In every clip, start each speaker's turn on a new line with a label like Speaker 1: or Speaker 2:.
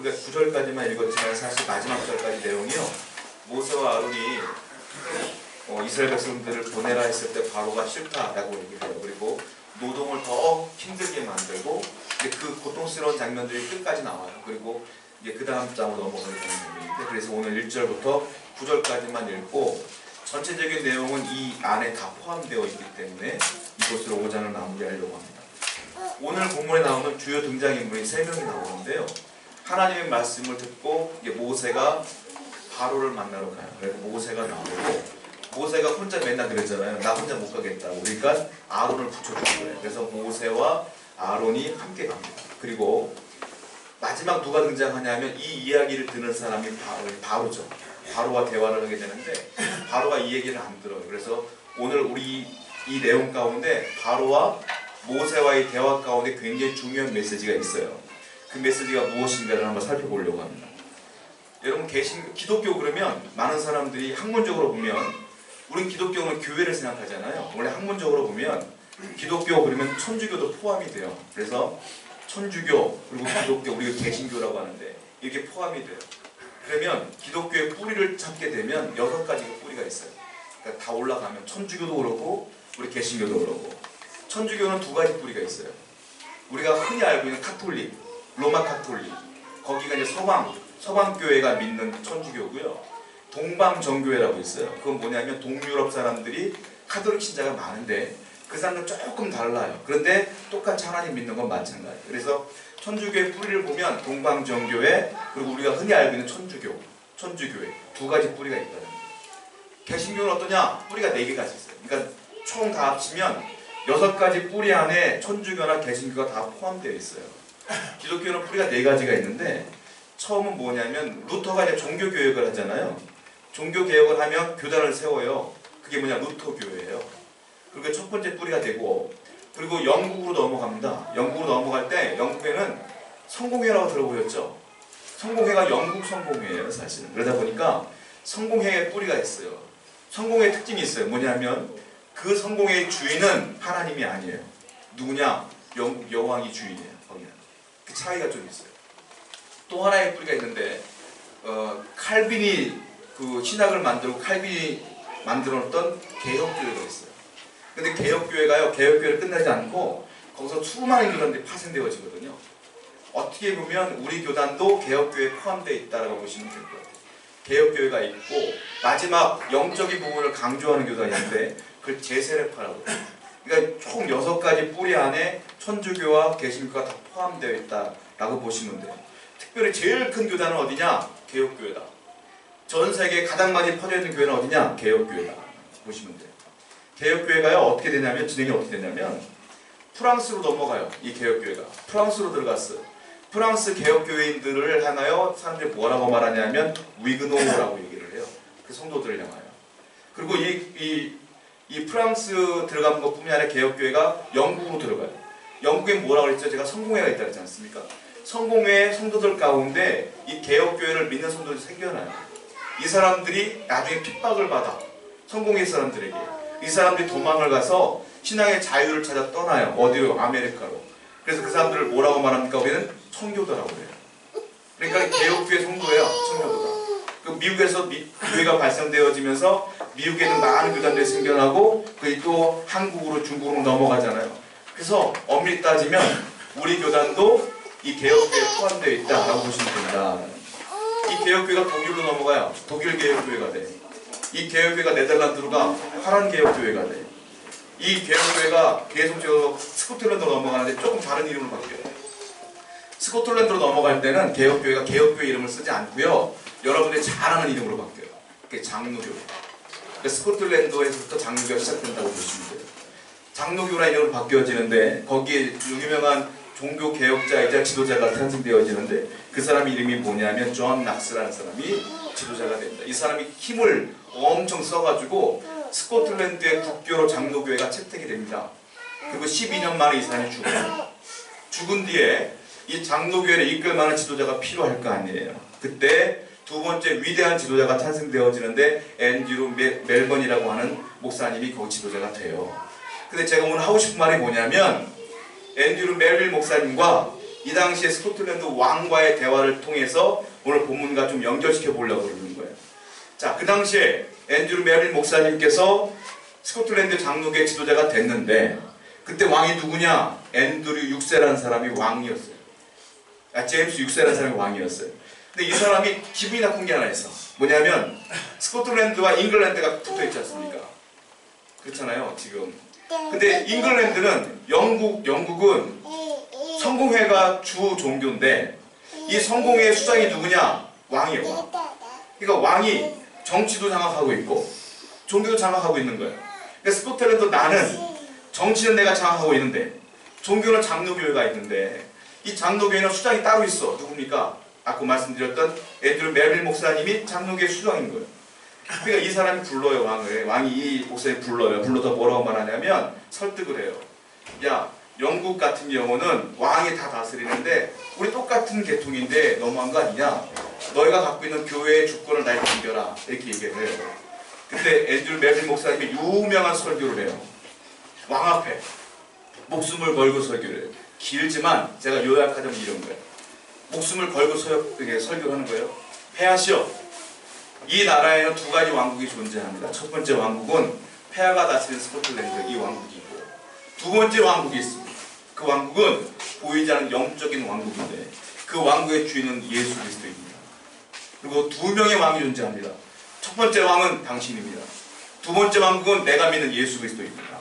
Speaker 1: 우리가 9절까지만 읽었지만 사실 마지막 절까지 내용이요. 모세와 아론이 이스라엘 백성들을 보내라 했을 때 바로가 싫다라고 얘기해요. 그리고 노동을 더 힘들게 만들고 그 고통스러운 장면들이 끝까지 나와요. 그리고 이제 그 다음 장으로 넘어가게 되는 장면인데, 그래서 오늘 1절부터 9절까지만 읽고 전체적인 내용은 이 안에 다 포함되어 있기 때문에 이것으로 5장을 마무리하려고 합니다. 오늘 본문에 나오는 주요 등장인물이 3명이 나오는데요. 하나님의 말씀을 듣고 모세가 바로를 만나러 가요. 그래서 모세가 나오고, 모세가 혼자 맨날 그랬잖아요. 나 혼자 못 가겠다고. 그러니까 아론을 붙여준 거예요. 그래서 모세와 아론이 함께 갑니다. 그리고 마지막 누가 등장하냐면 이 이야기를 듣는 사람이 바로죠. 바로와 대화를 하게 되는데 바로가 이 얘기를 안 들어요. 그래서 오늘 우리 이 내용 가운데 바로와 모세와의 대화 가운데 굉장히 중요한 메시지가 있어요. 그 메시지가 무엇인가를 한번 살펴보려고 합니다. 여러분 기독교 그러면 많은 사람들이 학문적으로 보면, 우린 기독교는 교회를 생각하잖아요. 원래 학문적으로 보면 기독교 그러면 천주교도 포함이 돼요. 그래서 천주교 그리고 기독교, 우리가 개신교라고 하는데 이렇게 포함이 돼요. 그러면 기독교의 뿌리를 찾게 되면 6가지 뿌리가 있어요. 그러니까 다 올라가면 천주교도 그렇고 우리 개신교도 그렇고, 천주교는 2가지 뿌리가 있어요. 우리가 흔히 알고 있는 카톨릭, 로마 카톨릭, 거기가 이제 서방교회가 믿는 천주교고요. 동방정교회라고 있어요. 그건 뭐냐면 동유럽 사람들이 카톨릭 신자가 많은데 그 사람들은 조금 달라요. 그런데 똑같이 하나님 믿는 건 마찬가지예요. 그래서 천주교의 뿌리를 보면 동방정교회, 그리고 우리가 흔히 알고 있는 천주교회 2가지 뿌리가 있거든요. 개신교는 어떠냐? 뿌리가 4개가 있어요. 그러니까 총 다 합치면 6가지 뿌리 안에 천주교나 개신교가 다 포함되어 있어요. 기독교는 뿌리가 4가지가 있는데, 처음은 뭐냐면 루터가 이제 종교개혁을 하잖아요. 종교개혁을 하면 교단을 세워요. 그게 뭐냐? 루터교회예요. 그리고 첫 번째 뿌리가 되고, 그리고 영국으로 넘어갑니다. 영국으로 넘어갈 때 영국에는 성공회라고 들어보셨죠? 성공회가 영국 성공회예요, 사실은. 그러다 보니까 성공회의 뿌리가 있어요. 성공회의 특징이 있어요. 뭐냐면 그 성공회의 주인은 하나님이 아니에요. 누구냐? 영국 여왕이 주인이에요. 거기는. 그 차이가 좀 있어요. 또 하나의 뿌리가 있는데, 칼빈이 그 신학을 만들고 칼빈이 만들었던 개혁교회가 있어요. 근데 개혁교회가요, 개혁교회를 끝나지 않고 거기서 수많은 교단들이 파생되어지거든요. 어떻게 보면 우리 교단도 개혁교회에 포함되어 있다고 보시면 될 것 같아요. 개혁교회가 있고, 마지막 영적인 부분을 강조하는 교단이 있는데 그걸 제세례파라고 해요. 그러니까 총 6가지 뿌리 안에 천주교와 개신교가 다 포함되어 있다라고 보시면 돼요. 특별히 제일 큰 교단은 어디냐? 개혁교회다. 전 세계에 가장 많이 퍼져있는 교회는 어디냐? 개혁교회다. 보시면 돼요. 개혁교회가요, 어떻게 되냐면, 진행이 어떻게 되냐면, 프랑스로 넘어가요. 이 개혁교회가. 프랑스로 들어갔어요. 프랑스 개혁교회인들을 향하여 사람들이 뭐라고 말하냐면, 위그노라고 얘기를 해요. 그 성도들을 향하여. 그리고 이 프랑스 들어간 것뿐만 아니라 개혁교회가 영국으로 들어가요. 영국엔 뭐라고 그랬죠? 제가 성공회가 있다고 했지 않습니까? 성공회 성도들 가운데 이 개혁교회를 믿는 성도들이 생겨나요. 이 사람들이 나중에 핍박을 받아. 성공회 사람들에게. 이 사람들이 도망을 가서 신앙의 자유를 찾아 떠나요. 어디로? 아메리카로. 그래서 그 사람들을 뭐라고 말합니까? 우리는 청교도라고 해요. 그러니까 개혁교회 성도예요. 청교도가. 그 미국에서 교회가 발생되어지면서 미국에는 많은 교단들이 생겨나고, 그게 또 한국으로 중국으로 넘어가잖아요. 그래서 엄밀히 따지면 우리 교단도 이 개혁교회에 포함되어 있다라고 보시면 됩니다. 이 개혁교회가 독일로 넘어가요. 독일 개혁교회가 돼. 이 개혁교회가 네덜란드로 가. 파란 개혁교회가 돼. 이 개혁교회가 계속적으로 스코틀랜드로 넘어가는데 조금 다른 이름으로 바뀌어요. 스코틀랜드로 넘어갈 때는 개혁교회가 개혁교회 이름을 쓰지 않고요, 여러분들이 잘 아는 이름으로 바뀌어요. 그게 장로교회. 스코틀랜드에서부터 장로교가 시작된다고 보시면 돼요. 장로교라 이름으로 바뀌어지는데, 거기에 유명한 종교 개혁자이자 지도자가 탄생되어지는데, 그 사람 이름이 뭐냐면 존 낙스라는 사람이 지도자가 됩니다. 이 사람이 힘을 엄청 써가지고 스코틀랜드의 국교로 장로교회가 채택이 됩니다. 그리고 12년 만에 이 사람이 죽어요. 죽은 뒤에 이 장로교회를 이끌 만한 지도자가 필요할 거 아니에요. 그때 2번째 위대한 지도자가 탄생되어지는데, 앤드류 멜번이라고 하는 목사님이 그 지도자가 돼요. 근데 제가 오늘 하고 싶은 말이 뭐냐면, 앤드류 멜빌 목사님과 이 당시에 스코틀랜드 왕과의 대화를 통해서 오늘 본문과 좀 연결시켜 보려고 그러는 거예요. 자, 그 당시에 앤드류 메릴 목사님께서 스코틀랜드 장로계 지도자가 됐는데 그때 왕이 누구냐? 앤드류 6세라는 사람이 왕이었어요. 제임스 6세라는 사람이 왕이었어요. 근데 이 사람이 기분이 나쁜 게 하나 있어. 뭐냐면 스코틀랜드와 잉글랜드가 붙어있지 않습니까? 그렇잖아요 지금. 근데 잉글랜드는 영국은 성공회가 주 종교인데 이 성공회의 수장이 누구냐? 왕이에요. 왕. 그러니까 왕이 정치도 장악하고 있고 종교도 장악하고 있는 거예요. 그러니까 스코틀랜드 나는 정치는 내가 장악하고 있는데 종교는 장로교회가 있는데 이 장로교회는 수장이 따로 있어. 누굽니까? 아까 말씀드렸던 앤드류 메릴 목사님이 장로교회 수장인 거예요. 그러니까 이 사람이 불러요 왕을. 왕이 이 목사님 불러요. 불러서 뭐라고 말하냐면 설득을 해요. 야, 영국 같은 경우는 왕이 다 다스리는데 우리 똑같은 계통인데 너무한 거 아니냐? 너희가 갖고 있는 교회의 주권을 날 넘겨라. 이렇게 얘기를 해요. 근데 앤드류 메릴 목사님이 유명한 설교를 해요. 왕 앞에 목숨을 걸고 설교를 해요. 길지만 제가 요약하자면 이런 거예요. 목숨을 걸고 설교를 하는 거예요. 폐하시오. 이 나라에는 두 가지 왕국이 존재합니다. 첫 번째 왕국은 폐하가 다스리는 스코틀랜드 이 왕국이고 두 번째 왕국이 있습니다. 그 왕국은 보이지 않는 영적인 왕국인데 그 왕국의 주인은 예수 그리스도입니다. 그리고 두 명의 왕이 존재합니다. 첫 번째 왕은 당신입니다. 두 번째 왕국은 내가 믿는 예수 그리스도입니다.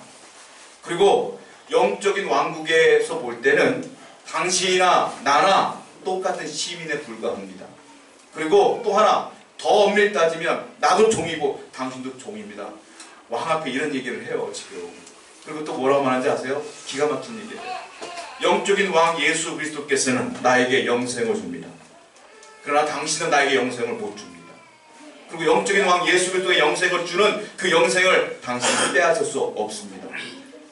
Speaker 1: 그리고 영적인 왕국에서 볼 때는 당신이나 나나 똑같은 시민에 불과합니다. 그리고 또 하나 더 엄밀히 따지면 나도 종이고 당신도 종입니다. 왕 앞에 이런 얘기를 해요 지금. 그리고 또 뭐라고 말하는지 아세요? 기가 막힌 얘기예요. 영적인 왕 예수 그리스도께서는 나에게 영생을 줍니다. 그러나 당신은 나에게 영생을 못 줍니다. 그리고 영적인 왕 예수 그리스도의 영생을 주는 그 영생을 당신은 빼앗을 수 없습니다.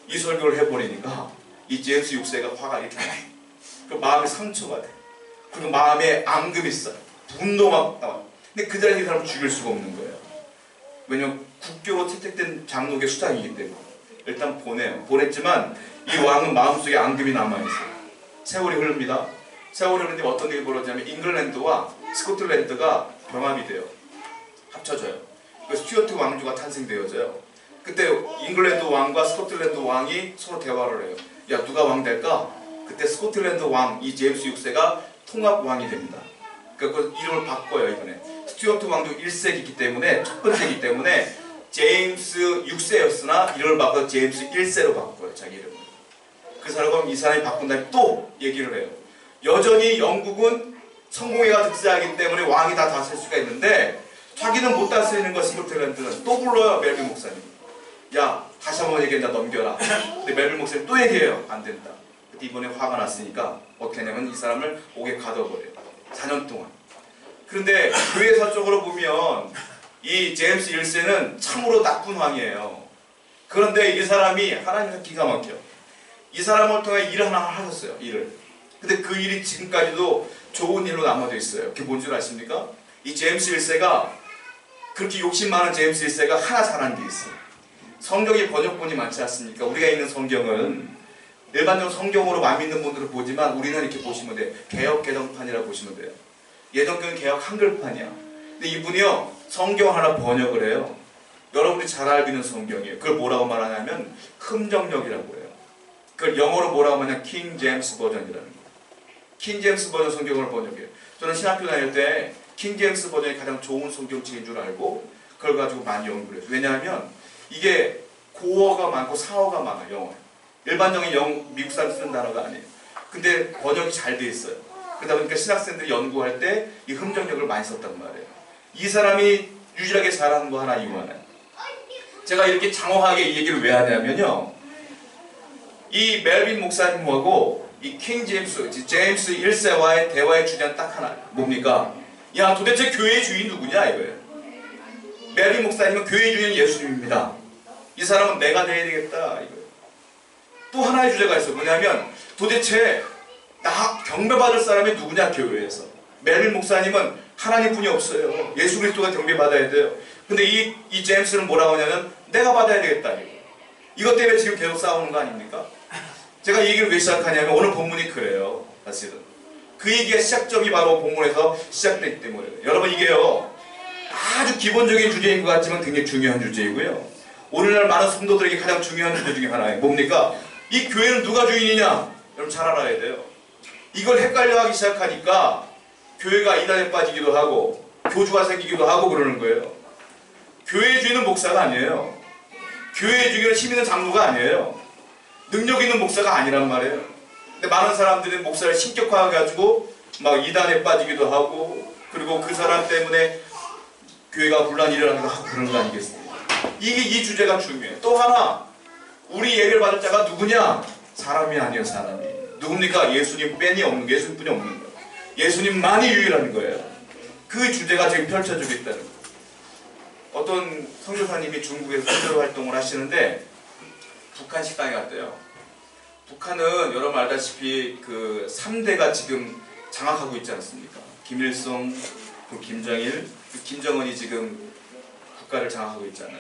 Speaker 1: 이 설교를 해버리니까 이 제임스 6세가 화가 이렇게 나요. 그 마음에 상처가 돼. 그리고 마음에 앙금이 있어요. 분노가 나와요. 근데 그 자리에 이 사람을 죽일 수가 없는 거예요. 왜냐면 국교로 채택된 장로계 수장이기 때문에 일단 보내요. 보냈지만 이 왕은 마음속에 앙금이 남아있어요. 세월이 흐릅니다. 세월이 흐르는데 어떤 일이 벌어지냐면 잉글랜드와 스코틀랜드가 병합이 돼요. 합쳐져요. 그 스튜어트 왕조가 탄생되어져요. 그때 잉글랜드 왕과 스코틀랜드 왕이 서로 대화를 해요. 야, 누가 왕 될까? 그때 스코틀랜드 왕, 이 제임스 6세가 통합 왕이 됩니다. 그 이름을 바꿔요. 이번에 스튜어트 왕조 1세기이기 때문에 첫 번째이기 때문에 제임스 6세였으나 이름을 바꿔서 제임스 1세로 바꿔요. 자기 이름을. 그 사람은 이 사람이 바꾼 다음에 또 얘기를 해요. 여전히 영국은 성공회가 득세하기 때문에 왕이 다 다스릴 수가 있는데 자기는 못 다스리는 거 스코틀랜드는 또 불러요. 멜빌 목사님. 야, 다시 한번 얘기한다. 넘겨라. 근데 멜빌 목사님 또 얘기해요. 안 된다. 이번에 화가 났으니까 어떻게 하냐면 이 사람을 옥에 가둬버려요. 4년 동안. 그런데 교회사적으로 보면 이 제임스 1세는 참으로 나쁜 왕이에요. 그런데 이 사람이 하나님께서 기가 막혀. 이 사람을 통해 일을 하나 하셨어요. 일을. 근데 그 일이 지금까지도 좋은 일로 남아져 있어요. 그게 뭔 줄 아십니까? 이 제임스 1세가 그렇게 욕심 많은 제임스 1세가 하나 잘한 게 있어요. 성경의 번역본이 많지 않습니까? 우리가 있는 성경은 일반적으로 성경으로 맘 있는 분들을 보지만 우리는 이렇게 보시면 돼요. 개역 개정판이라고 보시면 돼요. 예전교는 개역 한글판이야. 근데 이분이요 성경 하나 번역을 해요. 여러분이 잘 알고 있는 성경이에요. 그걸 뭐라고 말하냐면 흠정역이라고 해요. 그걸 영어로 뭐라고 하냐면 킹 제임스 버전이라는 거예요. 킹 제임스 버전 성경을 번역해요. 저는 신학교 다닐 때 킹 제임스 버전이 가장 좋은 성경책인 줄 알고 그걸 가지고 많이 연구를 했어요. 왜냐하면 이게 고어가 많고 사어가 많아요. 영어에. 일반적인 미국 사람 쓰는 단어가 아니에요. 근데 번역이 잘 돼 있어요. 그러다 보니까 신학생들이 연구할 때 이 흠정역을 많이 썼단 말이에요. 이 사람이 유일하게 잘하는 거 하나 이유 하나요. 제가 이렇게 장황하게 이 얘기를 왜 하냐면요. 이 멜빈 목사님하고 이 킹 제임스 1세와의 대화의 주제는 딱 하나. 뭡니까? 야, 도대체 교회의 주인 누구냐 이거예요. 멜빈 목사님은 교회의 주인은 예수님입니다. 이 사람은 내가 돼야 되겠다 이거예요. 또 하나의 주제가 있어요. 뭐냐면 도대체 나 경배받을 사람이 누구냐 교회에서. 멜빈 목사님은 하나님뿐이 없어요. 예수 그리스도가 경배받아야 돼요. 근데 이 제임스는 뭐라고 하냐면 내가 받아야 되겠다 이거. 이것 때문에 지금 계속 싸우는 거 아닙니까? 제가 이 얘기를 왜 시작하냐면 오늘 본문이 그래요. 사실은. 그 얘기가 시작점이 바로 본문에서 시작됐기 때문에. 여러분 이게요. 아주 기본적인 주제인 것 같지만 굉장히 중요한 주제이고요. 오늘날 많은 성도들에게 가장 중요한 주제 중에 하나예요. 뭡니까? 이 교회는 누가 주인이냐? 여러분 잘 알아야 돼요. 이걸 헷갈려하기 시작하니까 교회가 이단에 빠지기도 하고 교주가 생기기도 하고 그러는 거예요. 교회의 주인은 목사가 아니에요. 교회의 주인은 힘 있는 장로가 아니에요. 능력 있는 목사가 아니란 말이에요. 근데 많은 사람들이 목사를 신격화해가지고 막 이단에 빠지기도 하고 그리고 그 사람 때문에 교회가 분란이 일어나기도 하고 그런 거 아니겠습니까? 이게 이 주제가 중요해요. 또 하나 우리 예배를 받을 자가 누구냐? 사람이 아니에요. 사람이. 누굽니까? 예수님 뺀이 없는 거, 예수님뿐이 없는 거예요. 예수님만이 유일한 거예요. 그 주제가 지금 펼쳐지고 있다는 거예요. 어떤 선교사님이 중국에서 선교로 활동을 하시는데 북한 식당에 갔대요. 북한은 여러분 알다시피 그 3대가 지금 장악하고 있지 않습니까? 김일성, 그 김정일, 그 김정은이 지금 국가를 장악하고 있잖아요.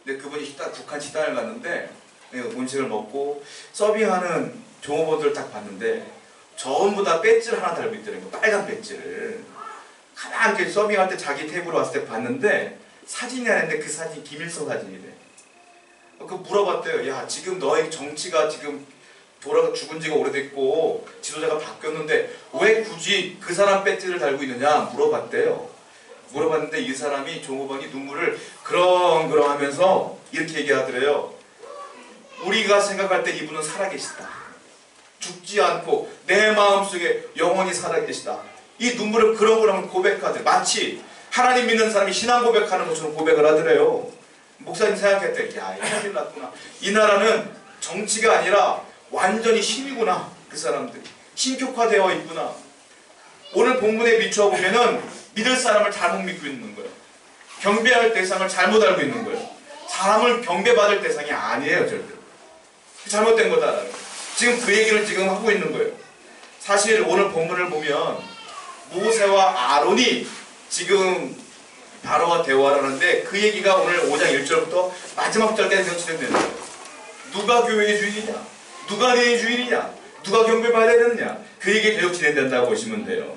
Speaker 1: 근데 그분이 북한 식당을 갔는데 음식을 먹고 서빙하는 종업원들을 딱 봤는데 전부 다 배지를 하나 달고 있더라고요. 빨간 배지를. 가만히 이렇게 서빙할 때 자기 테이블에 왔을 때 봤는데 사진이 아닌데 그 사진이 김일성 사진이래. 그 물어봤대요. 야 지금 너의 정치가 지금 돌아가 죽은 지가 오래됐고 지도자가 바뀌었는데 왜 굳이 그 사람 배지를 달고 있느냐 물어봤대요. 물어봤는데 이 사람이 종업원이 눈물을 그렁그렁 하면서 이렇게 얘기하더래요. 우리가 생각할 때 이분은 살아계시다. 죽지 않고 내 마음속에 영원히 살아계시다. 이 눈물을 그렁그렁 고백하더래요. 마치 하나님 믿는 사람이 신앙 고백하는 것처럼 고백을 하더래요. 목사님 생각했대. 야, 큰일 났구나. 이 나라는 정치가 아니라 완전히 힘이구나. 그 사람들이. 신격화되어 있구나. 오늘 본문에 비춰보면은 믿을 사람을 잘못 믿고 있는 거예요. 경배할 대상을 잘못 알고 있는 거예요. 사람을 경배받을 대상이 아니에요. 절대. 잘못된 거다라는 거예요. 지금 그 얘기를 지금 하고 있는 거예요. 사실 오늘 본문을 보면 모세와 아론이 지금 바로와 대화를 하는데 그 얘기가 오늘 5장 1절부터 마지막 절까지 진행되는 거예요. 누가 교회의 주인이냐? 누가 내 주인이냐? 누가 경배받아야 되느냐? 그 얘기 계속 진행된다고 보시면 돼요.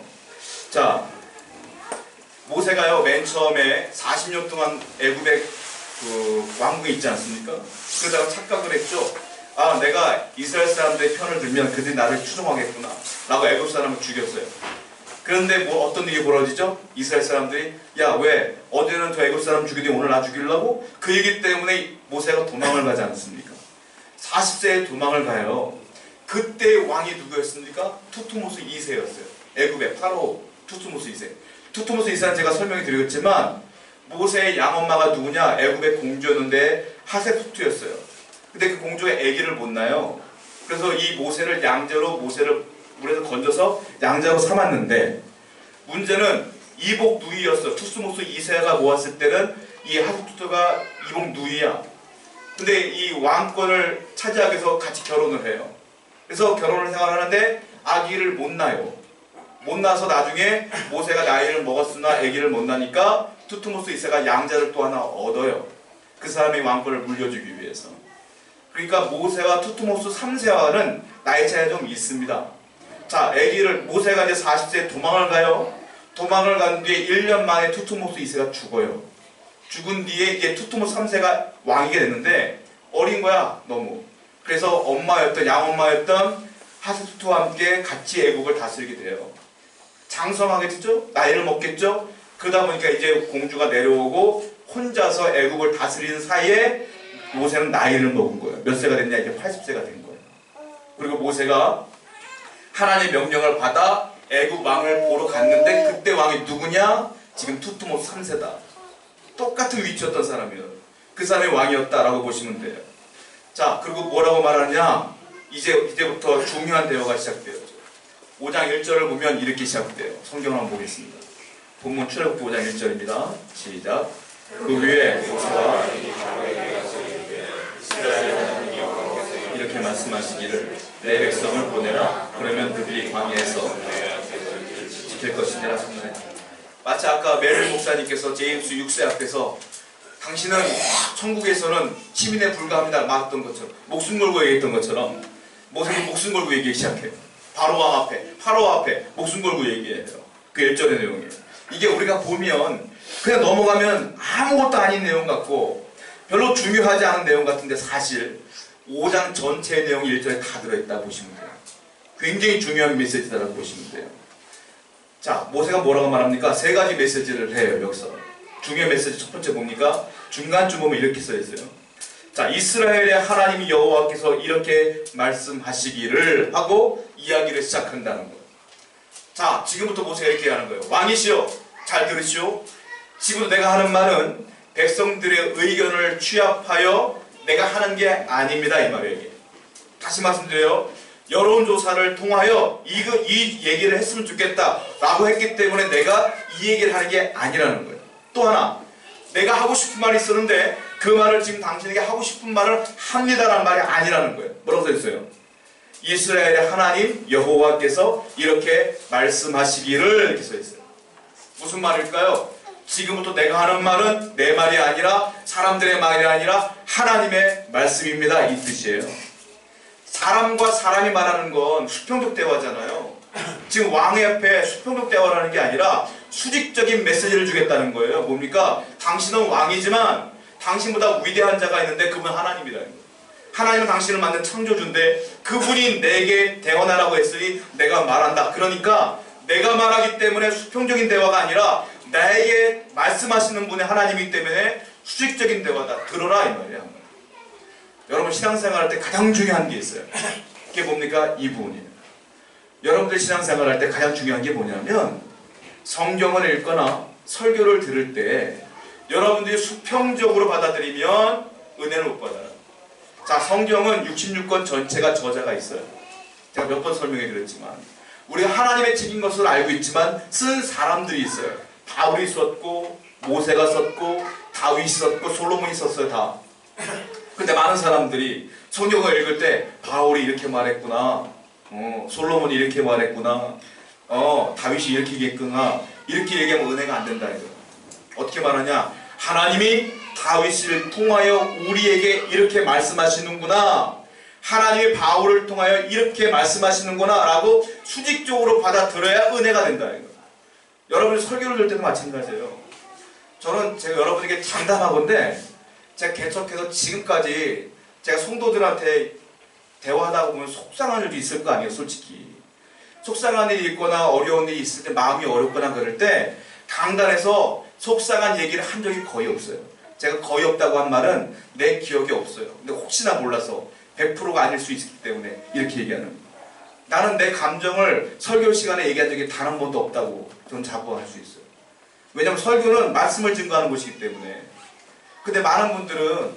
Speaker 1: 자, 모세가요 맨 처음에 40년 동안 애굽의 그 왕궁에 있지 않습니까? 그러다가 착각을 했죠. 아, 내가 이스라엘 사람들의 편을 들면 그들이 나를 추종하겠구나 라고 애굽 사람을 죽였어요. 그런데 뭐 어떤 일이 벌어지죠? 이스라엘 사람들이 야, 왜 어제는 저 애굽 사람 죽이더니 오늘 나 죽이려고? 그 얘기 때문에 모세가 도망을 가지 않습니까? 40세에 도망을 가요. 그때 왕이 누구였습니까? 투트모스 2세였어요. 애굽의 파로 투트모스 2세. 투트모스 2세는 제가 설명해 드리겠지만 모세의 양엄마가 누구냐? 애굽의 공주였는데 하세푸트였어요. 근데 그 공주가 아기를 못 낳아요. 그래서 이 모세를 양자로 모세를 물에서 건져서 양자로 삼았는데 문제는 이복 누이였어. 투트모스 2세가 모았을 때는 이 하세푸트가 이복 누이야. 근데 이 왕권을 차지하기 위해서 같이 결혼을 해요. 그래서 결혼을 생활하는데 아기를 못 낳아요. 못 낳아서 나중에 모세가 나이를 먹었으나 아기를 못 낳으니까 투트모스 2세가 양자를 또 하나 얻어요. 그 사람의 왕권을 물려주기 위해서. 그러니까 모세와 투트모스 3세와는 나이 차이가 좀 있습니다. 자, 아기를 모세가 이제 40세에 도망을 가요. 도망을 간 뒤에 1년 만에 투트모스 2세가 죽어요. 죽은 뒤에 이제 투트모스 3세가 왕이게 됐는데 어린 거야 너무. 그래서 엄마였던 양엄마였던 하세푸트와 함께 같이 애국을 다스리게 돼요. 장성하겠죠? 나이를 먹겠죠? 그러다 보니까 이제 공주가 내려오고 혼자서 애국을 다스리는 사이에 모세는 나이를 먹은 거예요. 몇 세가 됐냐? 이제 80세가 된 거예요. 그리고 모세가 하나님의 명령을 받아 애국 왕을 보러 갔는데 그때 왕이 누구냐? 지금 투트모스 3세다. 똑같은 위치였던 사람이에요. 그 사람이 왕이었다라고 보시면 돼요. 자, 그리고 뭐라고 말하냐? 이제부터 중요한 대화가 시작돼요. 5장 1절을 보면 이렇게 시작돼요. 성경을 한번 보겠습니다. 본문 출애굽기 5장 1절입니다. 시작. 그 위에 모세와 이렇게 말씀하시기를 내 백성을 보내라. 그러면 그들이 광야에서 지킬 것이니라. 마치 아까 메릴 목사님께서 제임스 6세 앞에서 당신은 천국에서는 시민에 불과합니다 말했던 것처럼 목숨 걸고 얘기했던 것처럼 모세는 목숨 걸고 얘기하기 시작해요. 바로 앞에 목숨 걸고 얘기해요. 그 1절의 내용이에요. 이게 우리가 보면 그냥 넘어가면 아무것도 아닌 내용 같고 별로 중요하지 않은 내용 같은데 사실 5장 전체의 내용이 1절에 다 들어있다 보시면 돼요. 굉장히 중요한 메시지다라고 보시면 돼요. 자, 모세가 뭐라고 말합니까? 세 가지 메시지를 해요. 여기서 중요한 메시지 첫 번째 뭡니까? 중간쯤 보면 이렇게 써 있어요. 자, 이스라엘의 하나님 여호와께서 이렇게 말씀하시기를 하고 이야기를 시작한다는 거예요. 자, 지금부터 모세가 이렇게 하는 거예요. 왕이시여, 잘 들으시오. 지금부터 내가 하는 말은 백성들의 의견을 취합하여 내가 하는 게 아닙니다. 이 말이에요. 다시 말씀드려요. 여론조사를 통하여 이 얘기를 했으면 좋겠다 라고 했기 때문에 내가 이 얘기를 하는 게 아니라는 거예요. 또 하나, 내가 하고 싶은 말이 있었는데 그 말을 지금 당신에게 하고 싶은 말을 합니다라는 말이 아니라는 거예요. 뭐라고 써있어요? 이스라엘의 하나님 여호와께서 이렇게 말씀하시기를 이렇게 써있어요. 무슨 말일까요? 지금부터 내가 하는 말은 내 말이 아니라 사람들의 말이 아니라 하나님의 말씀입니다. 이 뜻이에요. 사람과 사람이 말하는 건 수평적 대화잖아요. 지금 왕의 앞에 수평적 대화라는 게 아니라 수직적인 메시지를 주겠다는 거예요. 뭡니까? 당신은 왕이지만 당신보다 위대한 자가 있는데 그분은 하나님이라는 거예요. 하나님은 당신을 만든 창조주인데 그분이 내게 대언하라고 했으니 내가 말한다. 그러니까 내가 말하기 때문에 수평적인 대화가 아니라 나에게 말씀하시는 분이 하나님이기 때문에 수직적인 대화다. 들어라 이 말이야. 여러분 신앙생활 할 때 가장 중요한 게 있어요. 그게 뭡니까? 이 부분이에요. 여러분들 신앙생활 할 때 가장 중요한 게 뭐냐면 성경을 읽거나 설교를 들을 때 여러분들이 수평적으로 받아들이면 은혜를 못 받아요. 자, 성경은 66권 전체가 저자가 있어요. 제가 몇 번 설명해 드렸지만 우리가 하나님의 책인 것을 알고 있지만 쓴 사람들이 있어요. 바울이 썼고 모세가 썼고 다윗이 썼고 솔로몬이 썼어요. 다. 근데 많은 사람들이 성경을 읽을 때 바울이 이렇게 말했구나, 솔로몬이 이렇게 말했구나, 다윗이 이렇게 얘기했구나 이렇게 얘기하면 은혜가 안 된다 이거예요. 어떻게 말하냐? 하나님이 다윗을 통하여 우리에게 이렇게 말씀하시는구나, 하나님이 바울을 통하여 이렇게 말씀하시는구나 라고 수직적으로 받아들여야 은혜가 된다 이거예요. 여러분이 설교를 들을 때도 마찬가지예요. 저는 제가 여러분에게 장담하건대 제가 개척해서 지금까지 제가 성도들한테 대화하다 보면 속상한 일도 있을 거 아니에요. 솔직히 속상한 일이 있거나 어려운 일이 있을 때 마음이 어렵거나 그럴 때 강단에서 속상한 얘기를 한 적이 거의 없어요. 제가 거의 없다고 한 말은 내 기억에 없어요. 근데 혹시나 몰라서 100%가 아닐 수 있기 때문에 이렇게 얘기하는 거예요. 나는 내 감정을 설교 시간에 얘기한 적이 단 한 번도 없다고 저는 자부할 수 있어요. 왜냐하면 설교는 말씀을 증거하는 것이기 때문에. 근데 많은 분들은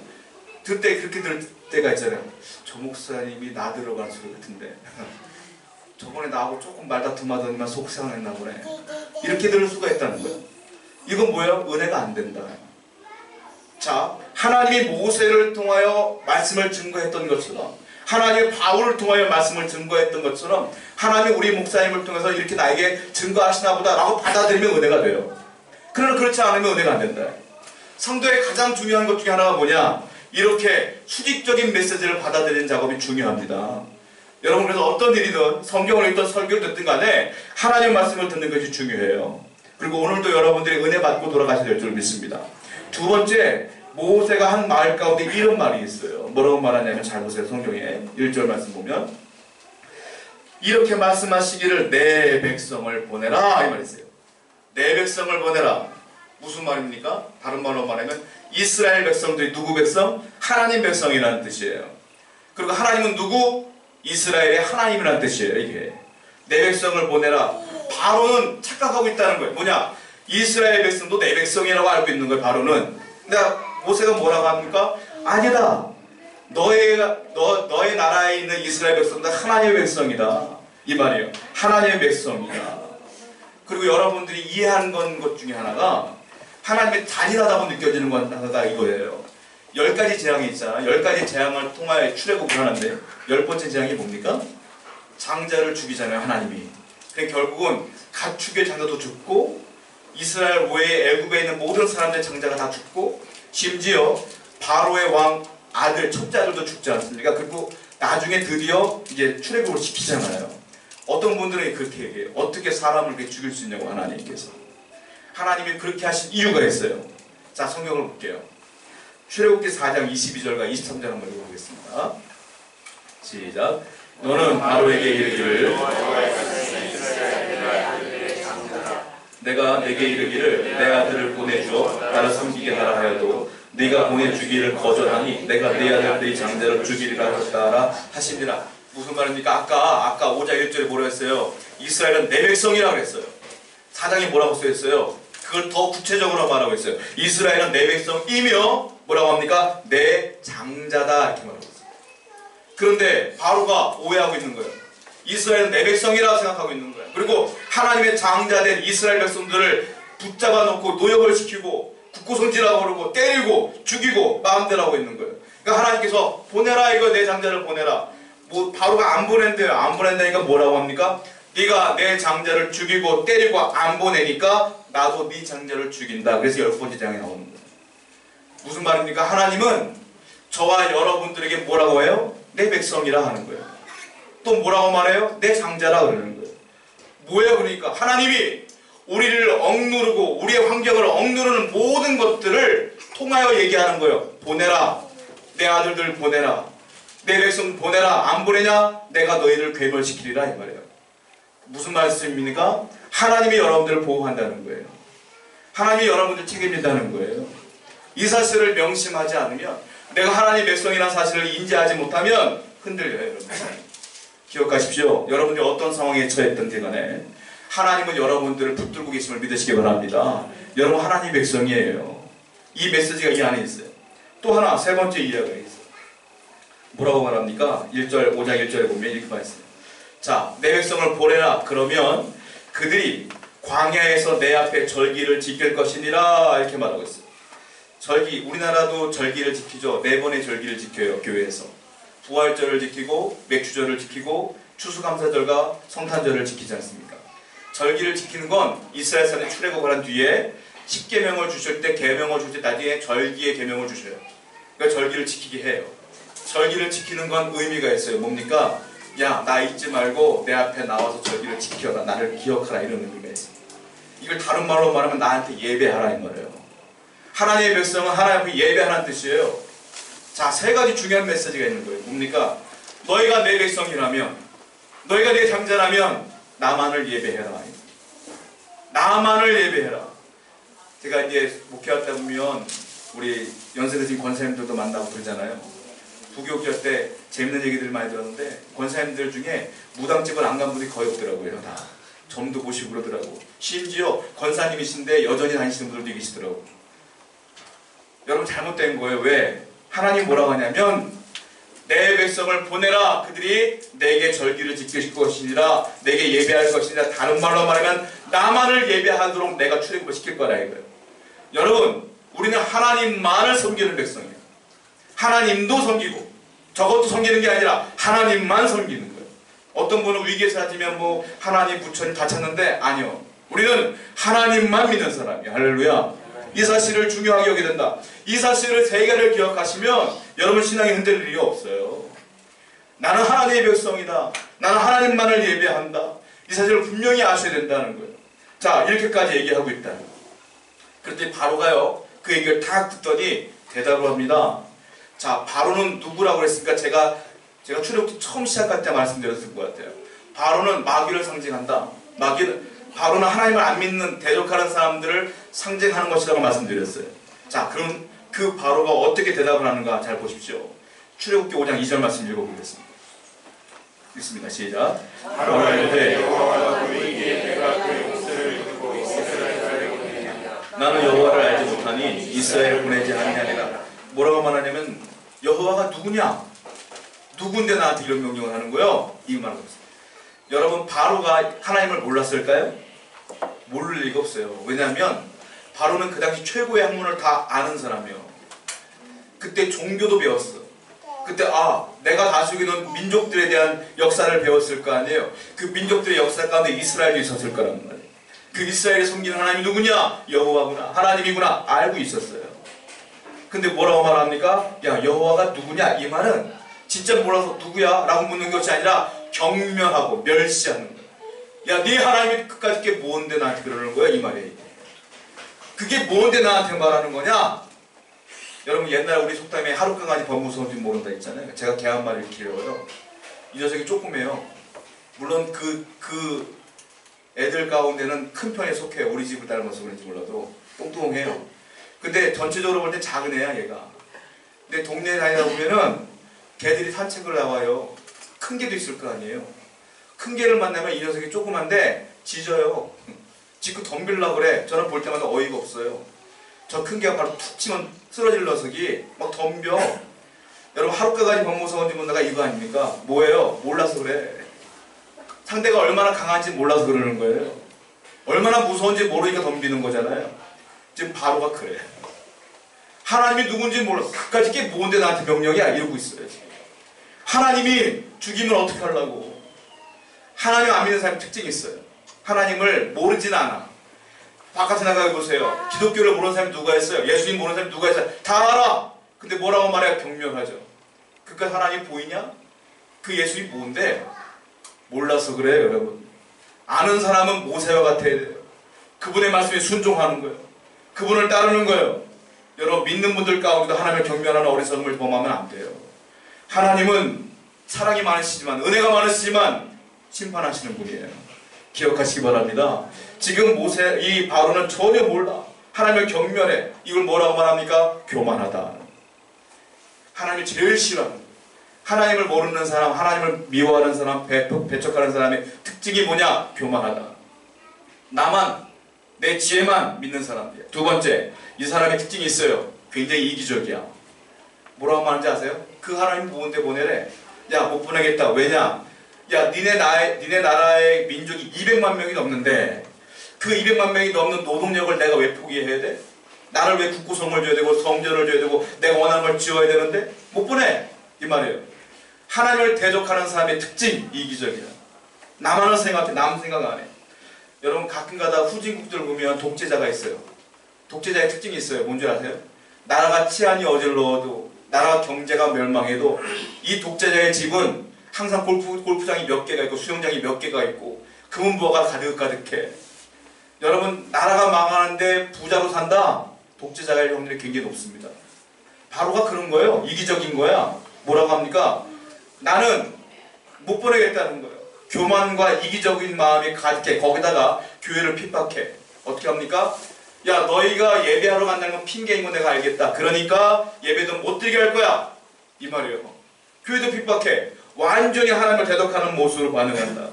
Speaker 1: 그때 그렇게 들을 때가 있잖아요. 저 목사님이 나 들어가는 소리 같은데 저번에 나하고 조금 말다툼 하더니만 속상했나 보네. 이렇게 들을 수가 있다는 거예요. 이건 뭐예요? 은혜가 안 된다. 자, 하나님이 모세를 통하여 말씀을 증거했던 것처럼, 하나님이 바울을 통하여 말씀을 증거했던 것처럼 하나님이 우리 목사님을 통해서 이렇게 나에게 증거하시나 보다 라고 받아들이면 은혜가 돼요. 그러나 그렇지 않으면 은혜가 안 된다. 성도의 가장 중요한 것 중에 하나가 뭐냐? 이렇게 수직적인 메시지를 받아들이는 작업이 중요합니다. 여러분, 그래서 어떤 일이든 성경을 읽든 설교를 듣든 간에 하나님의 말씀을 듣는 것이 중요해요. 그리고 오늘도 여러분들이 은혜 받고 돌아가셔야 될 줄 믿습니다. 두 번째, 모세가 한 말 가운데 이런 말이 있어요. 뭐라고 말하냐면 잘 보세요. 성경에 1절 말씀 보면 이렇게 말씀하시기를 내 백성을 보내라 이 말이 있어요. 내 백성을 보내라. 무슨 말입니까? 다른 말로 말하면 이스라엘 백성들이 누구 백성? 하나님 백성이라는 뜻이에요. 그리고 하나님은 누구? 이스라엘의 하나님이라는 뜻이에요. 이게 내 백성을 보내라. 바로는 착각하고 있다는 거예요. 뭐냐? 이스라엘 백성도 내 백성이라고 알고 있는 거예요. 바로는. 근데 모세가 뭐라고 합니까? 아니다. 너의 나라에 있는 이스라엘 백성도 하나님의 백성이다. 이 말이에요. 하나님의 백성이다. 그리고 여러분들이 이해하는 것 중에 하나가 하나님의 잔인하다고 느껴지는 건 하나가 이거예요. 10가지 재앙이 있잖아. 10가지 재앙을 통하여 출애굽을 하는데 10번째 재앙이 뭡니까? 장자를 죽이잖아요. 하나님이. 그래 결국은 가축의 장자도 죽고 이스라엘 외에 애굽에 있는 모든 사람들의 장자가 다 죽고 심지어 바로의 왕 아들 첫째 아들도 죽지 않습니까? 그리고 나중에 드디어 이제 출애굽을 시키잖아요. 어떤 분들은 그렇게 얘기해요. 어떻게 사람을 그렇게 죽일 수 있냐고 하나님께서. 하나님이 그렇게 하신 이유가 있어요. 자, 성경을 볼게요. 출애굽기 4장 22절과 23절 한번 읽어보겠습니다. 시작. 너는 바로에게 이르기를 내가 내게 이르기를 내 아들을 보내주어 나를 섬기게 하라 하여도 네가 보내주기를 거절하니 내가 네 아들 네 장자를 죽이리라 하였다 하시니라. 무슨 말입니까? 아까 5장 1절에 뭐라 했어요? 이스라엘은 내 백성이라고 그랬어요. 4장에 뭐라고 써있어요? 그걸 더 구체적으로 말하고 있어요. 이스라엘은 내 백성이며 뭐라고 합니까? 내 장자다 이렇게 말하고 있어요. 그런데 바로가 오해하고 있는 거예요. 이스라엘은 내 백성이라고 생각하고 있는 거예요. 그리고 하나님의 장자된 이스라엘 백성들을 붙잡아 놓고 노역을 시키고 국고성질하고 그러고 때리고 죽이고 마음대로 하고 있는 거예요. 그러니까 하나님께서 보내라, 이거 내 장자를 보내라. 뭐 바로가 안 보낸대요. 안 보낸다니까 뭐라고 합니까? 네가 내 장자를 죽이고 때리고 안 보내니까 나도 네 장자를 죽인다. 그래서 10번째 장에 나오는 거예요. 무슨 말입니까? 하나님은 저와 여러분들에게 뭐라고 해요? 내 백성이라 하는 거예요. 또 뭐라고 말해요? 내 장자라 그러는 거예요. 뭐예요? 그러니까 하나님이 우리를 억누르고 우리의 환경을 억누르는 모든 것들을 통하여 얘기하는 거예요. 보내라. 내 아들들 보내라. 내 백성 보내라. 안 보내냐? 내가 너희를 괴멸시키리라 이 말이에요. 무슨 말씀입니까? 하나님이 여러분들을 보호한다는 거예요. 하나님이 여러분들 책임진다는 거예요. 이 사실을 명심하지 않으면, 내가 하나님의 백성이라는 사실을 인지하지 못하면 흔들려요. 여러분. 기억하십시오. 여러분들이 어떤 상황에 처했든지 간에 하나님은 여러분들을 붙들고 계심을 믿으시기 바랍니다. 여러분 하나님의 백성이에요. 이 메시지가 이 안에 있어요. 또 하나, 세 번째 이야기가 있어요. 뭐라고 말합니까? 5장 1절에 보면 이렇게 말했어요. 자, 내 백성을 보내라. 그러면 그들이 광야에서 내 앞에 절기를 지킬 것이니라 이렇게 말하고 있어요. 절기, 우리나라도 절기를 지키죠. 4번의 절기를 지켜요. 교회에서. 부활절을 지키고 맥주절을 지키고 추수감사절과 성탄절을 지키지 않습니까? 절기를 지키는 건 이스라엘 사람이 출애굽을 한 뒤에 10계명을 주실 때, 계명을 주실 때 나중에 절기의 계명을 주셔요. 그러니까 절기를 지키게 해요. 절기를 지키는 건 의미가 있어요. 뭡니까? 야, 나 잊지 말고 내 앞에 나와서 절기를 지켜라. 나를 기억하라. 이런 의미가 있어요. 이걸 다른 말로 말하면 나한테 예배하라 이 말이에요. 하나님의 백성은 하나님 앞에 예배하라는 뜻이에요. 자, 3가지 중요한 메시지가 있는 거예요. 뭡니까? 너희가 내 백성이라면, 너희가 내 장자라면 나만을 예배해라. 나만을 예배해라. 제가 이제 목회하다 보면 우리 연세 드신 권사님들도 만나고 그러잖아요. 부교육절 때 재밌는 얘기들 많이 들었는데 권사님들 중에 무당집을 안 간 분이 거의 없더라고요. 다 점도 보시고 그러더라고. 심지어 권사님이신데 여전히 다니시는 분들도 계시더라고. 여러분 잘못된 거예요. 왜? 하나님 뭐라고 하냐면 내 백성을 보내라. 그들이 내게 절기를 지킬 것이니라. 내게 예배할 것이니라. 다른 말로 말하면 나만을 예배하도록 내가 출애굽을 시킬 거라 이거예요. 여러분, 우리는 하나님만을 섬기는 백성이에요. 하나님도 섬기고 저것도 섬기는 게 아니라 하나님만 섬기는 거예요. 어떤 분은 위기에 처하지면 뭐 하나님, 부처님 다 찾는데 아니요. 우리는 하나님만 믿는 사람이에요. 할렐루야. 이 사실을 중요하게 여기게 된다. 이 사실을 3개를 기억하시면 여러분 신앙이 흔들릴 일이 없어요. 나는 하나님의 백성이다. 나는 하나님만을 예배한다. 이 사실을 분명히 아셔야 된다는 거예요. 자, 이렇게까지 얘기하고 있다. 그런데 바로가요, 그 얘기를 다 듣더니 대답을 합니다. 자, 바로는 누구라고 그랬으니까 제가 출애굽기 처음 시작할 때 말씀드렸을 것 같아요. 바로는 마귀를 상징한다. 바로는 하나님을 안 믿는 대적하는 사람들을 상징하는 것이라고 말씀드렸어요. 자, 그럼 그 바로가 어떻게 대답을 하는가 잘 보십시오. 출애굽기 5장 2절 말씀 읽어보겠습니다. 읽습니다. 시작. 바로가 이르되 나는 여호와를 알지 못하니 이스라엘을 보내지 아니하리라. 뭐라고 말하냐면 여호와가 누구냐? 누군데 나한테 이런 명령을 하는 거예요? 이 말을 했어요. 여러분, 바로가 하나님을 몰랐을까요? 모를 리가 없어요. 왜냐하면 바로는 그 당시 최고의 학문을 다 아는 사람이에요. 그때 종교도 배웠어. 그때 내가 다스리는 민족들에 대한 역사를 배웠을 거 아니에요. 그 민족들의 역사 가운데 이스라엘이 있었을 거란 말이에요. 그 이스라엘에 섬기는 하나님이 누구냐? 여호와구나. 하나님이구나. 알고 있었어요. 근데 뭐라고 말합니까? 야, 여호와가 누구냐? 이 말은 진짜 몰라서 누구야? 라고 묻는 것이 아니라 경멸하고 멸시하는 거예요. 야, 네 하나님이 끝까지 게 뭔데 나한테 그러는 거야? 이 말이에요. 그게 뭔데 나한테 말하는 거냐? 여러분, 옛날에 우리 속담에 하루 강아지 더 무서운 줄 모른다 했잖아요. 제가 개 한 마리를 키워요. 이 녀석이 조그매요. 물론 그 애들 가운데는 큰 편에 속해요. 우리 집을 닮아서 그런지 몰라도 뚱뚱해요. 근데 전체적으로 볼 때 작은 애야, 얘가. 근데 동네에 다니다 보면은 개들이 산책을 나와요. 큰 개도 있을 거 아니에요. 큰 개를 만나면 이 녀석이 조그만데 짖어요. 짖고 덤빌려고 그래. 저는 볼 때마다 어이가 없어요. 저 큰 개가 바로 툭 치면 쓰러질 녀석이 막 덤벼. 여러분, 하루까지 더 무서운지 모르다가 이거 아닙니까? 뭐예요? 몰라서 그래. 상대가 얼마나 강한지 몰라서 그러는 거예요. 얼마나 무서운지 모르니까 덤비는 거잖아요. 지금 바로가 그래. 하나님이 누군지 몰라서 그까짓 게 뭔데 나한테 명령이야? 이러고 있어요. 지금. 하나님이 죽이면 어떻게 하려고? 하나님 안 믿는 사람이 특징이 있어요. 하나님을 모르진 않아. 바깥에 나가게 보세요. 기독교를 모르는 사람이 누가 있어요? 예수님 모르는 사람이 누가 있어요? 다 알아. 근데 뭐라고 말해야 경멸하죠. 그러니까 하나님 보이냐? 그 예수님이 뭔데? 몰라서 그래요, 여러분. 아는 사람은 모세와 같아야 돼요. 그분의 말씀에 순종하는 거예요. 그분을 따르는 거예요. 여러분, 믿는 분들 가운데도 하나님을 경멸하는 어리석음을 범하면 안 돼요. 하나님은 사랑이 많으시지만, 은혜가 많으시지만 심판하시는 분이에요. 기억하시기 바랍니다. 지금 이 바로는 전혀 몰라. 하나님을 경멸해. 이걸 뭐라고 말합니까? 교만하다. 하나님이 제일 싫어하는, 하나님을 모르는 사람, 하나님을 미워하는 사람, 배척하는 사람의 특징이 뭐냐? 교만하다. 나만, 내 지혜만 믿는 사람이에요. 두 번째, 이 사람의 특징이 있어요. 굉장히 이기적이야. 뭐라고 말하는지 아세요? 그 하나님 뭔데 보내래? 야, 못 보내겠다. 왜냐? 야, 니네 나라의 민족이 200만 명이 넘는데 그 200만 명이 넘는 노동력을 내가 왜 포기해야 돼? 나를 왜 국구성을 줘야 되고 성전을 줘야 되고 내가 원하는 걸 지어야 되는데 못 보내! 이 말이에요. 하나님을 대적하는 사람의 특징, 이기적이야. 나만은 생각해, 남 생각 안 해. 여러분, 가끔가다 후진국들 보면 독재자가 있어요. 독재자의 특징이 있어요. 뭔지 아세요? 나라가 치안이 어질러도, 나라가 경제가 멸망해도 이 독재자의 집은 항상 골프장이 몇 개가 있고 수영장이 몇 개가 있고 금은보화가 가득가득해. 여러분, 나라가 망하는데 부자로 산다? 독재자가 확률이 굉장히 높습니다. 바로가 그런 거예요. 이기적인 거야. 뭐라고 합니까? 나는 못 보내겠다는 거예요. 교만과 이기적인 마음이 가득해. 거기다가 교회를 핍박해. 어떻게 합니까? 야, 너희가 예배하러 간다는 건 핑계인 거 내가 알겠다. 그러니까 예배도 못 드리게 할 거야. 이 말이에요. 교회도 핍박해. 완전히 하나님을 대적하는 모습으로 반응한다.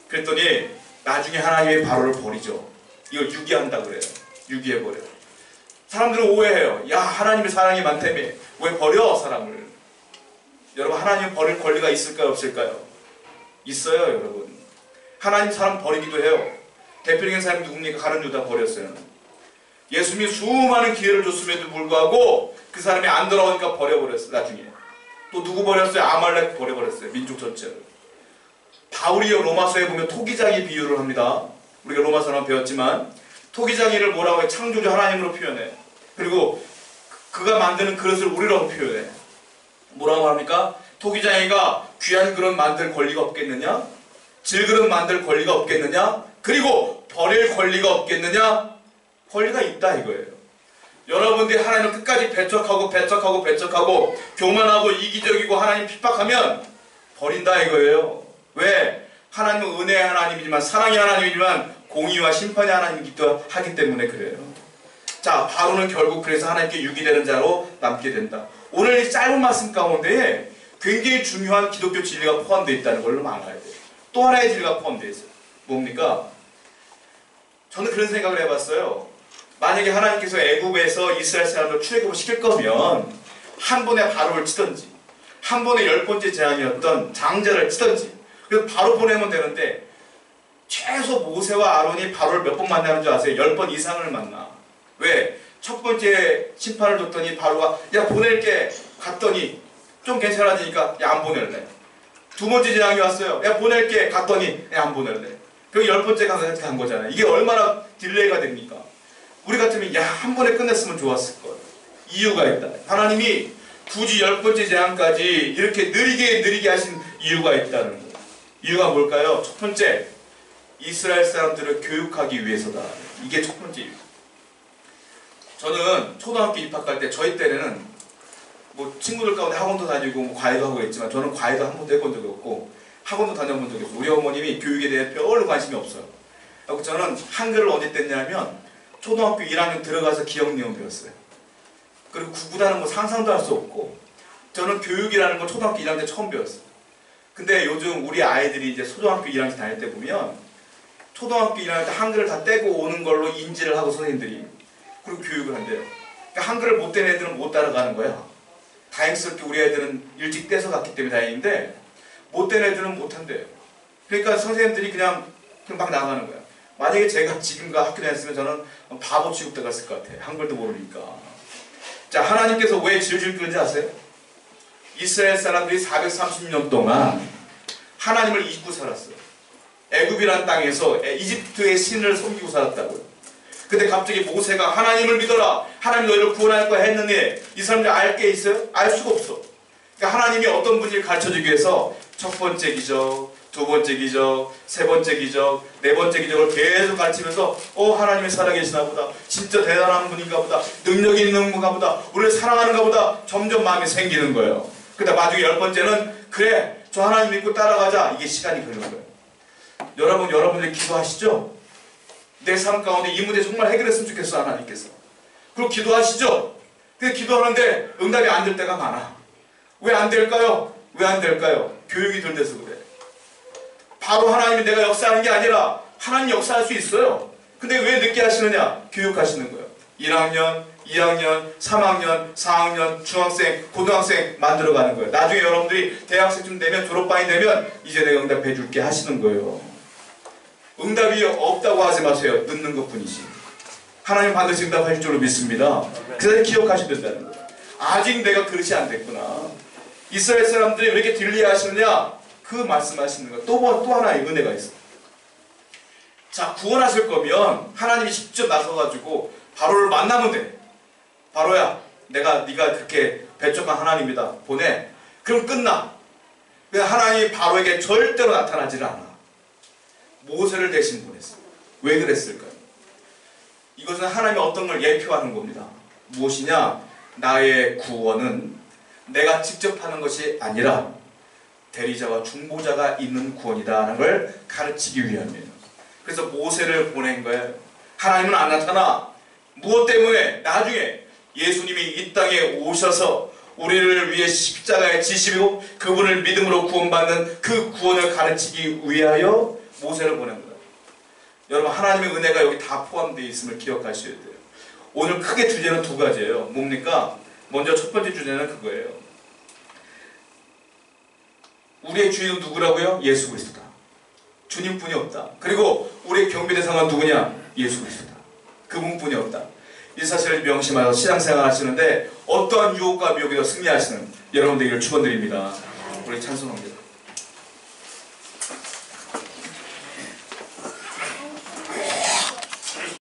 Speaker 1: 그랬더니 나중에 하나님이 바로를 버리죠. 이걸 유기한다 그래요. 유기해버려요. 사람들은 오해해요. 야, 하나님이 사랑이 많다며 왜 버려 사람을? 여러분, 하나님 버릴 권리가 있을까요 없을까요? 있어요, 여러분. 하나님 사람 버리기도 해요. 대표적인 사람이 누굽니까? 가룟 유다 버렸어요. 예수님이 수많은 기회를 줬음에도 불구하고 그 사람이 안 돌아오니까 버려버렸어요. 나중에 또 누구 버렸어요? 아말렉 버려버렸어요. 민족 전체를. 바울이요, 로마서에 보면 토기장이 비유를 합니다. 우리가 로마서는 배웠지만 토기장이를 뭐라고 해? 창조주 하나님으로 표현해. 그리고 그가 만드는 그릇을 우리라고 표현해. 뭐라고 합니까? 토기장이가 귀한 그릇 만들 권리가 없겠느냐? 질그릇 만들 권리가 없겠느냐? 그리고 버릴 권리가 없겠느냐? 권리가 있다 이거예요. 여러분들이 하나님을 끝까지 배척하고 교만하고 이기적이고 하나님 핍박하면 버린다 이거예요. 왜? 하나님은 은혜의 하나님이지만 사랑의 하나님이지만 공의와 심판의 하나님이기도 하기 때문에 그래요. 자, 바로는 결국 그래서 하나님께 유기되는 자로 남게 된다. 오늘 이 짧은 말씀 가운데 굉장히 중요한 기독교 진리가 포함되어 있다는 걸 알아야 돼요. 또 하나의 진리가 포함되어 있어요. 뭡니까? 저는 그런 생각을 해봤어요. 만약에 하나님께서 애굽에서 이스라엘 사람들 출애굽을 시킬 거면 한 번에 바로를 치든지 한 번에 10번째 재앙이었던 장자를 치든지 그래서 바로 보내면 되는데 최소 모세와 아론이 바로를 몇 번 만나는 줄 아세요? 10번 이상을 만나. 왜? 첫 번째 심판을 줬더니 바로가 야 보낼게 갔더니 좀 괜찮아지니까 야 안 보낼래. 두 번째 재앙이 왔어요. 야 보낼게 갔더니 야 안 보낼래. 그럼 10번째 간 거잖아요. 이게 얼마나 딜레이가 됩니까? 우리 같으면 야 한 번에 끝냈으면 좋았을 거예요. 이유가 있다. 하나님이 굳이 10번째 재앙까지 이렇게 느리게 하신 이유가 있다는 거예요. 이유가 뭘까요? 첫 번째, 이스라엘 사람들을 교육하기 위해서다. 이게 첫 번째 이유. 저는 초등학교 입학할 때 저희 때는 뭐 친구들 가운데 학원도 다니고 뭐 과외도 하고 했지만 저는 과외도 한 번도 해본 적이 없고 학원도 다녀본 적이 없어요. 우리 어머님이 교육에 대해 별로 관심이 없어요. 그래서 저는 한글을 어디 뗐냐면 초등학교 1학년 들어가서 기억니은 배웠어요. 그리고 구구단은 뭐 상상도 할 수 없고 저는 교육이라는 걸 초등학교 1학년 때 처음 배웠어요. 근데 요즘 우리 아이들이 이제 초등학교 1학년 다닐 때 보면 초등학교 1학년 때 한글을 다 떼고 오는 걸로 인지를 하고 선생님들이 그리고 교육을 한대요. 그러니까 한글을 못 떼는 애들은 못 따라가는 거야. 다행스럽게 우리 애들은 일찍 떼서 갔기 때문에 다행인데 못 떼는 애들은 못 한대요. 그러니까 선생님들이 그냥 막 나가는 거야. 만약에 제가 지금과 학교 다녔으면 저는 바보 취급돼 갔을 것 같아. 한글도 모르니까. 자, 하나님께서 왜 질질 끄는지 아세요? 이스라엘 사람들이 430년 동안 하나님을 잊고 살았어요. 애굽이라는 땅에서 이집트의 신을 섬기고 살았다고요. 근데 갑자기 모세가 하나님을 믿어라, 하나님 너희를 구원할 거야 했는데 이 사람들이 알 게 있어요? 알 수가 없어. 그러니까 하나님이 어떤 분인지 가르쳐주기 위해서 첫 번째 기적, 두 번째 기적, 세 번째 기적, 네 번째 기적을 계속 가르치면서 하나님이 살아계시나 보다, 진짜 대단한 분인가 보다, 능력이 있는 분인가 보다, 우리를 사랑하는가 보다 점점 마음이 생기는 거예요. 근데 나중에 10번째는 그래, 저 하나님 믿고 따라가자. 이게 시간이 걸리는 거예요. 여러분들이 기도하시죠? 내 삶 가운데 이 문제 정말 해결했으면 좋겠어, 하나님께서. 그리고 기도하시죠? 근데 기도하는데 응답이 안 될 때가 많아. 왜 안 될까요? 왜 안 될까요? 교육이 덜 돼서 그래. 바로 하나님이 내가 역사하는 게 아니라 하나님 역사할 수 있어요. 근데 왜 늦게 하시느냐? 교육하시는 거예요. 1학년, 2학년, 3학년, 4학년, 중학생, 고등학생 만들어가는 거예요. 나중에 여러분들이 대학생쯤 되면, 졸업반이 되면 이제 내가 응답해 줄게 하시는 거예요. 응답이 없다고 하지 마세요. 늦는 것뿐이지. 하나님 반드시 응답하실 줄로 믿습니다. 그래서 기억하셔야 된다는 거예요. 아직 내가 그릇이 안 됐구나. 이스라엘 사람들이 왜 이렇게 딜리하시느냐? 그 말씀하시는 거예요. 또 하나의 은혜가 있어요. 자, 구원하실 거면 하나님이 직접 나서가지고 바로를 만나면 돼. 바로야, 네가 그렇게 배척한 하나님이다. 보내. 그럼 끝나. 하나님이 바로에게 절대로 나타나지를 않아. 모세를 대신 보냈어요. 왜 그랬을까요? 이것은 하나님이 어떤 걸 예표하는 겁니다. 무엇이냐? 나의 구원은 내가 직접 하는 것이 아니라 대리자와 중보자가 있는 구원이다 하는 걸 가르치기 위함이에요. 그래서 모세를 보낸 거예요. 하나님은 안 나타나. 무엇 때문에? 나중에 예수님이 이 땅에 오셔서 우리를 위해 십자가에 지시고 그분을 믿음으로 구원받는 그 구원을 가르치기 위하여 모세를 보낸 거예요. 여러분, 하나님의 은혜가 여기 다 포함되어 있음을 기억하셔야 돼요. 오늘 크게 주제는 두 가지예요. 뭡니까? 먼저 첫 번째 주제는 그거예요. 우리의 주인은 누구라고요? 예수 그리스도다. 주님뿐이 없다. 그리고 우리의 경배 대상은 누구냐? 예수 그리스도다. 그분뿐이 없다. 이 사실을 명심하셔서 신앙생활 하시는데 어떠한 유혹과 미혹에도 승리하시는 여러분들에게 축원드립니다. 우리 찬송합니다.